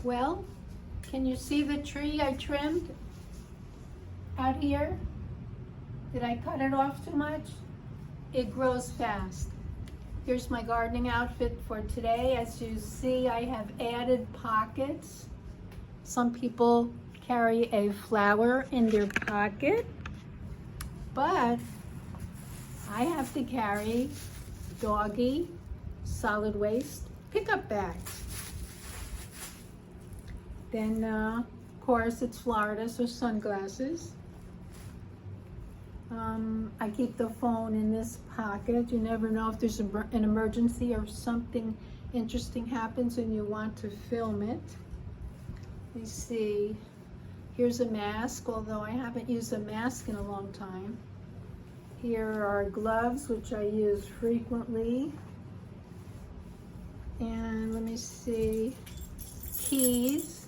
Well, can you see the tree I trimmed out here? Did I cut it off too much? It grows fast. Here's my gardening outfit for today. As you see, I have added pockets. Some people carry a flower in their pocket, but I have to carry doggy solid waste pickup bags. Then, of course, it's Florida, so sunglasses. I keep the phone in this pocket. You never know if there's an emergency or something interesting happens and you want to film it. You see, here's a mask, although I haven't used a mask in a long time. Here are gloves, which I use frequently. And let me see, keys,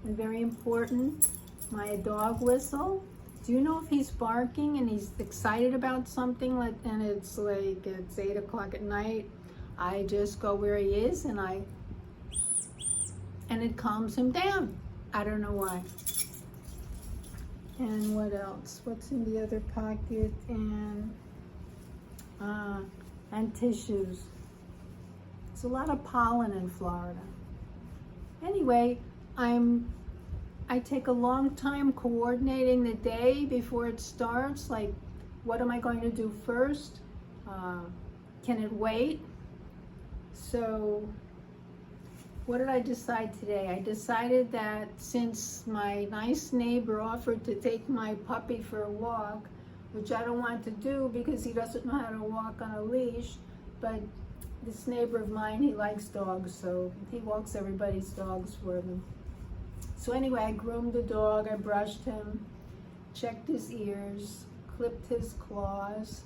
and very important, my dog whistle. Do you know if he's barking and he's excited about something, and it's 8 o'clock at night? I just go where he is and it calms him down. I don't know why. And what else? What's in the other pocket? And tissues. It's a lot of pollen in Florida. Anyway, I take a long time coordinating the day before it starts. Like, what am I going to do first? Can it wait? So, what did I decide today? I decided that since my nice neighbor offered to take my puppy for a walk, which I don't want to do because he doesn't know how to walk on a leash, but this neighbor of mine, he likes dogs, so he walks everybody's dogs for them. So anyway, I groomed the dog, I brushed him, checked his ears, clipped his claws,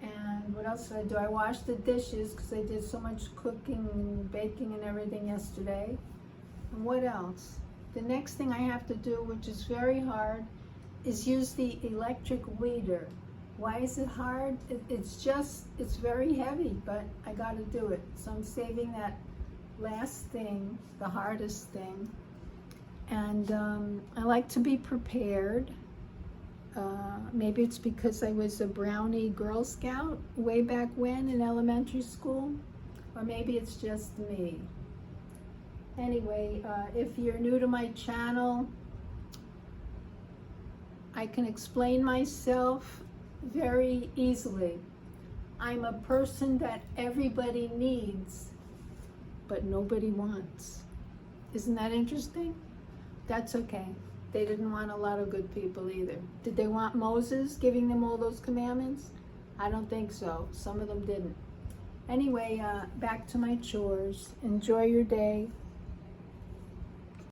and what else did I do? I washed the dishes because I did so much cooking and baking and everything yesterday. And what else? The next thing I have to do, which is very hard, is use the electric weeder. Why is it hard? It's very heavy, but I got to do it. So I'm saving that last thing, the hardest thing. And I like to be prepared. Maybe it's because I was a Brownie Girl Scout way back when in elementary school, or maybe it's just me. Anyway, if you're new to my channel, I can explain myself very easily. I'm a person that everybody needs, but nobody wants. Isn't that interesting? That's okay. They didn't want a lot of good people either. Did they want Moses giving them all those commandments? I don't think so. Some of them didn't. Anyway, back to my chores. Enjoy your day.